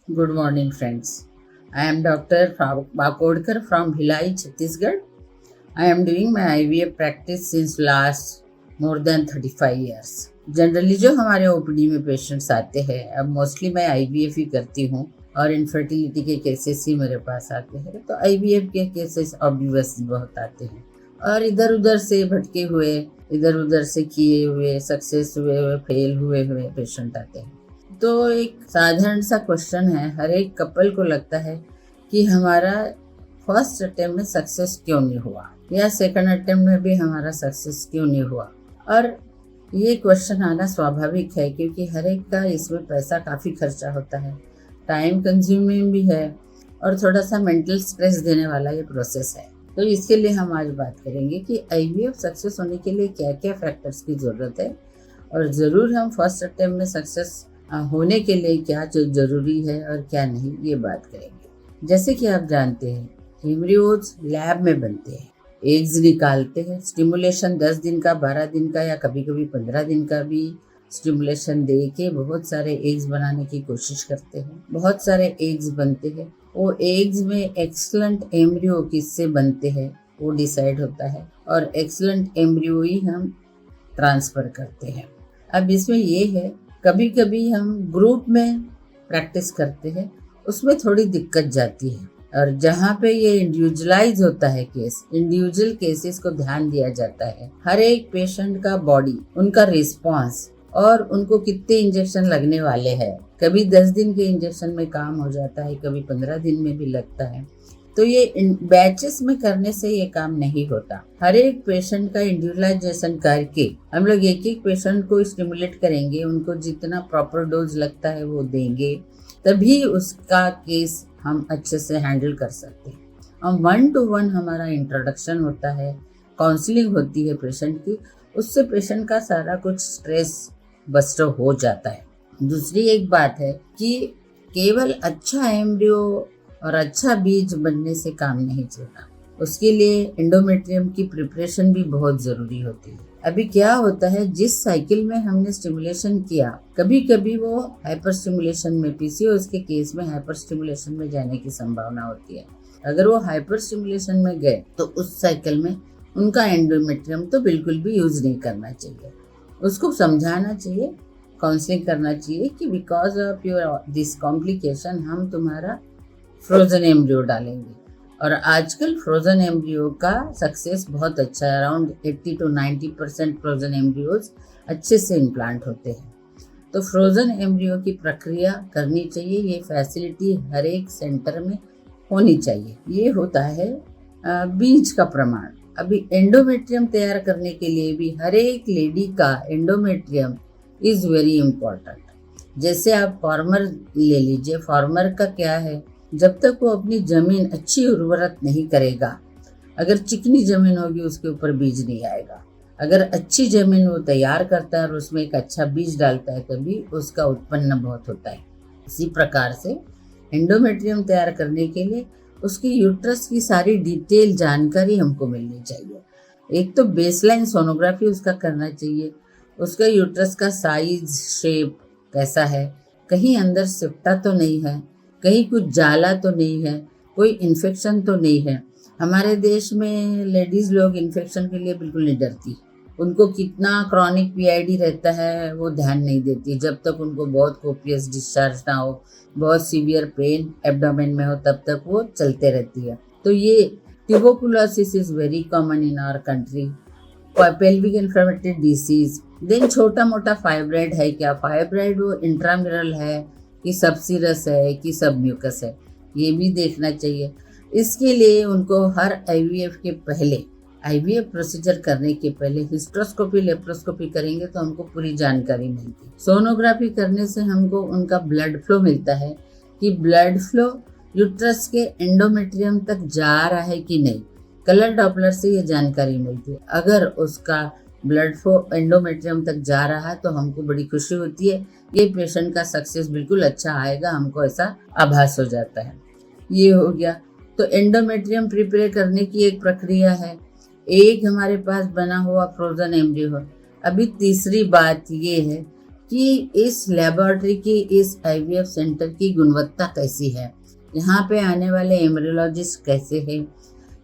Good morning, friends. I am Dr. Bakodkar from Bhilai, Chhattisgarh. I am doing my IVF practice since last more than 35 years. Generally जो हमारे OPD में patients आते हैं, अब mostly मैं IVF ही करती हूँ और इनफर्टिलिटी के केसेस ही मेरे पास आते हैं, तो आईवीएफ के केसेस ऑब्वियस बहुत आते हैं और इधर उधर से भटके हुए, इधर उधर से किए हुए, सक्सेस हुए, फेल हुए पेशेंट आते हैं। तो एक साधारण सा क्वेश्चन है, हर एक कपल को लगता है कि हमारा फर्स्ट अटेम्प्ट में सक्सेस क्यों नहीं हुआ या सेकंड अटेम्प्ट में भी हमारा सक्सेस क्यों नहीं हुआ। और ये क्वेश्चन आना स्वाभाविक है क्योंकि हर एक का इसमें पैसा काफ़ी खर्चा होता है, टाइम कंज्यूमिंग भी है और थोड़ा सा मेंटल स्ट्रेस देने वाला ये प्रोसेस है। तो इसके लिए हम आज बात करेंगे कि आईवीएफ सक्सेस होने के लिए क्या क्या फैक्टर्स की ज़रूरत है और ज़रूर हम फर्स्ट अटेम्प्ट में सक्सेस होने के लिए क्या जो जरूरी है और क्या नहीं, ये बात करेंगे। जैसे कि आप जानते हैं, एम्ब्रियोज लैब में बनते हैं, एग्स निकालते हैं, स्टिमुलेशन 10 दिन का, 12 दिन का या कभी कभी 15 दिन का भी स्टिमुलेशन दे के बहुत सारे एग्स बनाने की कोशिश करते हैं। बहुत सारे एग्स बनते हैं, वो एग्स में एक्सलेंट एम्ब्रियो किससे बनते हैं वो डिसाइड होता है और एक्सलेंट एम्ब्रियो ही हम ट्रांसफ़र करते हैं। अब इसमें ये है, कभी कभी हम ग्रुप में प्रैक्टिस करते हैं, उसमें थोड़ी दिक्कत जाती है और जहाँ पे ये इंडिविजुअलाइज होता है केस, इंडिविजुअल केसेस को ध्यान दिया जाता है, हर एक पेशेंट का बॉडी, उनका रिस्पॉन्स और उनको कितने इंजेक्शन लगने वाले हैं। कभी 10 दिन के इंजेक्शन में काम हो जाता है, कभी 15 दिन में भी लगता है। तो ये बैचेस में करने से ये काम नहीं होता। हर एक पेशेंट का इंडिविजुअलाइजेशन करके हम लोग एक एक पेशेंट को स्टिमुलेट करेंगे, उनको जितना प्रॉपर डोज लगता है वो देंगे, तभी उसका केस हम अच्छे से हैंडल कर सकते हैं। हम 1-to-1 हमारा इंट्रोडक्शन होता है, काउंसलिंग होती है पेशेंट की, उससे पेशेंट का सारा कुछ स्ट्रेस बस्ट हो जाता है। दूसरी एक बात है कि केवल अच्छा एम्ब्रियो और अच्छा बीज बनने से काम नहीं चलता, उसके लिए एंडोमेट्रियम की प्रिपरेशन भी बहुत ज़रूरी होती है। अभी क्या होता है, जिस साइकिल में हमने स्टिमुलेशन किया, कभी कभी वो हाइपर स्टिमुलेशन में, पीसीओएस के केस में हाइपर स्टिमुलेशन में जाने की संभावना होती है। अगर वो हाइपर स्टिमुलेशन में गए तो उस साइकिल में उनका एंडोमेट्रियम तो बिल्कुल भी यूज नहीं करना चाहिए। उसको समझाना चाहिए, काउंसलिंग करना चाहिए कि because of your this complication हम तुम्हारा फ्रोजन एम्ब्रियो डालेंगे। और आजकल फ्रोजन एम्ब्रियो का सक्सेस बहुत अच्छा है, अराउंड 80 to 90% फ्रोजन एम्ब्रियोज अच्छे से इम्प्लांट होते हैं। तो फ्रोजन एम्ब्रियो की प्रक्रिया करनी चाहिए, ये फैसिलिटी हर एक सेंटर में होनी चाहिए। ये होता है बीज का प्रमाण। अभी एंडोमेट्रियम तैयार करने के लिए भी हर एक लेडी का एंडोमेट्रियम इज़ वेरी इम्पॉर्टेंट। जैसे आप फार्मर ले लीजिए, फार्मर का क्या है, जब तक वो अपनी ज़मीन अच्छी उर्वरक नहीं करेगा, अगर चिकनी ज़मीन होगी उसके ऊपर बीज नहीं आएगा। अगर अच्छी ज़मीन वो तैयार करता है और उसमें एक अच्छा बीज डालता है, तभी उसका उत्पन्न बहुत होता है। इसी प्रकार से एंडोमेट्रियम तैयार करने के लिए उसकी यूट्रस की सारी डिटेल जानकारी हमको मिलनी चाहिए। एक तो बेसलाइन सोनोग्राफी उसका करना चाहिए, उसका यूट्रस का साइज, शेप कैसा है, कहीं अंदर सिपटा तो नहीं है, कहीं कुछ जाला तो नहीं है, कोई इन्फेक्शन तो नहीं है। हमारे देश में लेडीज़ लोग इन्फेक्शन के लिए बिल्कुल नहीं डरती, उनको कितना क्रॉनिक पीआईडी रहता है वो ध्यान नहीं देती, जब तक उनको बहुत कोपियस डिस्चार्ज ना हो, बहुत सीवियर पेन एब्डोमेन में हो, तब तक वो चलते रहती है। तो ये tuberculosis is very common in our country, pelvic inflammatory disease. Then छोटा मोटा फाइब्राइड है क्या, फाइब्राइड वो इंट्राम्यूरल है कि सबसीरस है कि सब म्यूकस है, ये भी देखना चाहिए। इसके लिए उनको हर आईवीएफ के पहले, आईवीएफ प्रोसीजर करने के पहले हिस्ट्रोस्कोपी, लेप्रोस्कोपी करेंगे तो हमको पूरी जानकारी मिलती है। सोनोग्राफी करने से हमको उनका ब्लड फ्लो मिलता है कि ब्लड फ्लो यूट्रस के एंडोमेट्रियम तक जा रहा है कि नहीं। कलर डॉपलर से ये जानकारी मिलती है। अगर उसका ब्लड फ्लो एंडोमेट्रियम तक जा रहा है तो हमको बड़ी खुशी होती है, ये पेशेंट का सक्सेस बिल्कुल अच्छा आएगा, हमको ऐसा आभास हो जाता है। ये हो गया। तो एंडोमेट्रियम प्रिपेयर करने की एक प्रक्रिया है, एक हमारे पास बना हुआ फ्रोजन एम्ब्रियो है। अभी तीसरी बात ये है कि इस लेबोरेटरी की, इस IVF सेंटर की गुणवत्ता कैसी है, यहाँ पे आने वाले एम्ब्रियोलॉजिस्ट कैसे हैं।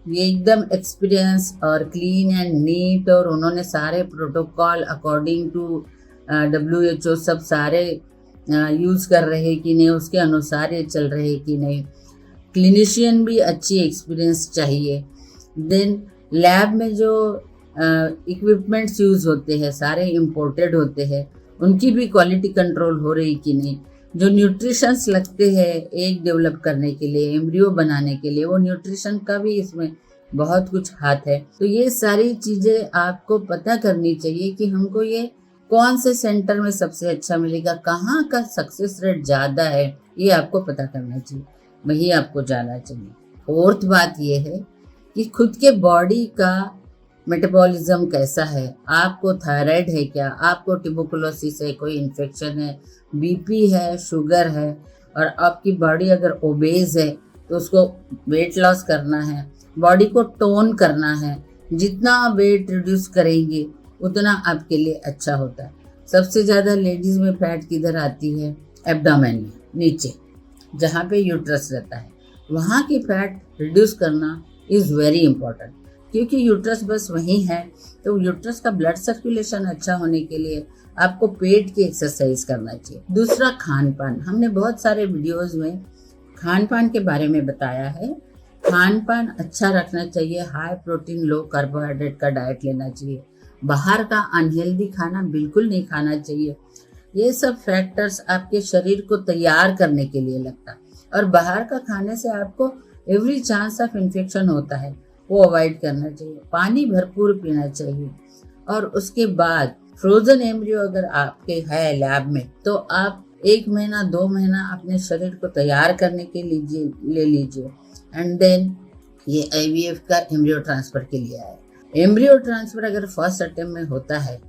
ये एकदम एक्सपीरियंस और क्लीन एंड नीट, और उन्होंने सारे प्रोटोकॉल अकॉर्डिंग टू WHO सब सारे यूज़ कर रहे कि नहीं, उसके अनुसार ये चल रहे कि नहीं। क्लिनिशियन भी अच्छी एक्सपीरियंस चाहिए। देन लैब में जो इक्विपमेंट्स यूज़ होते हैं सारे इम्पोर्टेड होते हैं, उनकी भी क्वालिटी कंट्रोल हो रही कि नहीं। जो न्यूट्रिशंस लगते हैं एग डेवलप करने के लिए, एम्ब्रियो बनाने के लिए, वो न्यूट्रिशन का भी इसमें बहुत कुछ हाथ है। तो ये सारी चीज़ें आपको पता करनी चाहिए कि हमको ये कौन से सेंटर में सबसे अच्छा मिलेगा, कहाँ का सक्सेस रेट ज़्यादा है, ये आपको पता करना चाहिए, वही आपको जाना चाहिए। फोर्थ बात ये है कि खुद के बॉडी का मेटाबॉलिज्म कैसा है, आपको थायराइड है क्या, आपको ट्यूबरकुलोसिस है, कोई इन्फेक्शन है, BP है, शुगर है, और आपकी बॉडी अगर ओबेज है तो उसको वेट लॉस करना है, बॉडी को टोन करना है। जितना वेट रिड्यूस करेंगे उतना आपके लिए अच्छा होता है। सबसे ज़्यादा लेडीज़ में फैट किधर आती है, एब्डोमेन में, नीचे जहाँ पे यूट्रस रहता है, वहाँ की फैट रिड्यूस करना इज़ वेरी इंपॉर्टेंट, क्योंकि यूट्रस बस वहीं है। तो यूट्रस का ब्लड सर्कुलेशन अच्छा होने के लिए आपको पेट की एक्सरसाइज करना चाहिए। दूसरा, खान पान। हमने बहुत सारे वीडियोस में खान पान के बारे में बताया है। खान पान अच्छा रखना चाहिए, हाई प्रोटीन लो कार्बोहाइड्रेट का डाइट लेना चाहिए, बाहर का अनहेल्दी खाना बिल्कुल नहीं खाना चाहिए। ये सब फैक्टर्स आपके शरीर को तैयार करने के लिए लगता है, और बाहर का खाने से आपको एवरी चांस ऑफ इन्फेक्शन होता है, वो अवॉइड करना चाहिए। पानी भरपूर पीना चाहिए। और उसके बाद फ्रोजन एम्ब्रियो अगर आपके है लैब में, तो आप 1 महीना 2 महीना अपने शरीर को तैयार करने के लिए ले लीजिए, एंड देन ये IVF का एम्ब्रियो ट्रांसफर के लिए आए। एम्ब्रियो ट्रांसफर अगर फर्स्ट अटेम्प्ट में होता है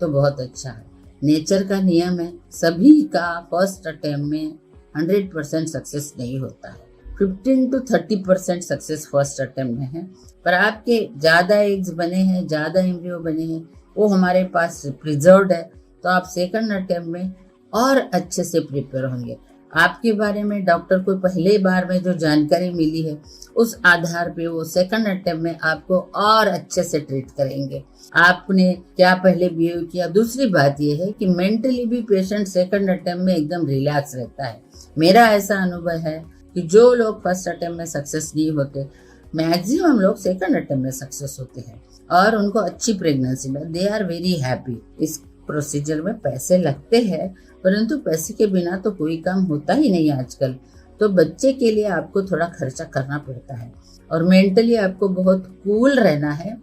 तो बहुत अच्छा है। नेचर का नियम है, सभी का फर्स्ट अटेम्प्ट में 100% सक्सेस नहीं होता है, 15 to 30% सक्सेस फर्स्ट अटेम्प्ट में है। पर आपके ज़्यादा एग्स बने हैं, ज़्यादा एम्ब्रियो बने हैं, वो हमारे पास प्रिजर्व्ड है, तो आप सेकंड अटेम्प्ट में और अच्छे से प्रिपेयर होंगे। आपके बारे में डॉक्टर को पहले बार में जो जानकारी मिली है, उस आधार पे वो सेकंड अटेम्प्ट में आपको और अच्छे से ट्रीट करेंगे। आपने क्या पहले बिहेव किया। दूसरी बात ये है कि मेंटली भी पेशेंट सेकंड अटेम्प्ट में एकदम रिलैक्स रहता है। मेरा ऐसा अनुभव है कि जो लोग फर्स्ट अटेम्प्ट में सक्सेस नहीं होते, मैक्सिमम लोग सेकंड अटेम्प्ट में सक्सेस होते हैं, और उनको अच्छी प्रेगनेंसी में दे आर वेरी हैप्पी। इस प्रोसीजर में पैसे लगते हैं, परंतु पैसे के बिना तो कोई काम होता ही नहीं आजकल। तो बच्चे के लिए आपको थोड़ा खर्चा करना पड़ता है, और मेंटली आपको बहुत कूल रहना है।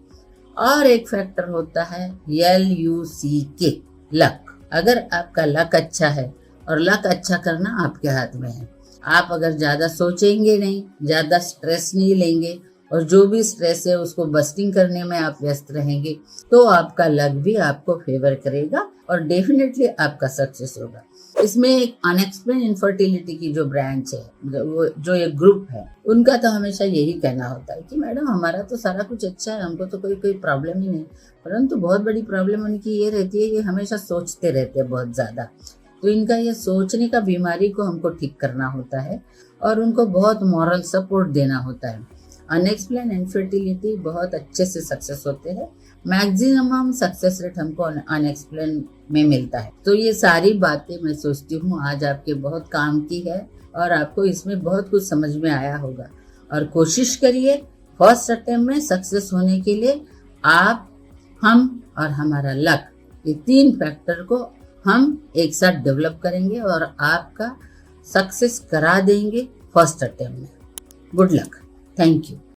और एक फैक्टर होता है LUCK, लक। अगर आपका लक अच्छा है, और लक अच्छा करना आपके हाथ में है, आप अगर ज़्यादा सोचेंगे नहीं, ज़्यादा स्ट्रेस नहीं लेंगे, और जो भी स्ट्रेस है उसको बस्टिंग करने में आप व्यस्त रहेंगे, तो आपका लक भी आपको फेवर करेगा, और डेफिनेटली आपका सक्सेस होगा। इसमें एक अनएक्सप्लेन इनफर्टिलिटी की जो ब्रांच है, जो एक ग्रुप है, उनका तो हमेशा यही कहना होता है कि मैडम हमारा तो सारा कुछ अच्छा है, हमको तो कोई प्रॉब्लम ही नहीं, परंतु बहुत बड़ी प्रॉब्लम उनकी ये रहती है, ये हमेशा सोचते रहते हैं बहुत ज़्यादा। तो इनका ये सोचने का बीमारी को हमको ठीक करना होता है, और उनको बहुत मॉरल सपोर्ट देना होता है। अनएक्सप्लेन इनफर्टिलिटी बहुत अच्छे से सक्सेस होते हैं। मैक्सिमम सक्सेस रेट हमको अनएक्सप्लेन में मिलता है। तो ये सारी बातें मैं सोचती हूँ आज आपके बहुत काम की है, और आपको इसमें बहुत कुछ समझ में आया होगा। और कोशिश करिए फर्स्ट अटेम्प्ट में सक्सेस होने के लिए। आप, हम और हमारा लक, ये 3 फैक्टर को हम एक साथ डेवलप करेंगे, और आपका सक्सेस करा देंगे फर्स्ट अटेम्प्ट में। Good luck. Thank you.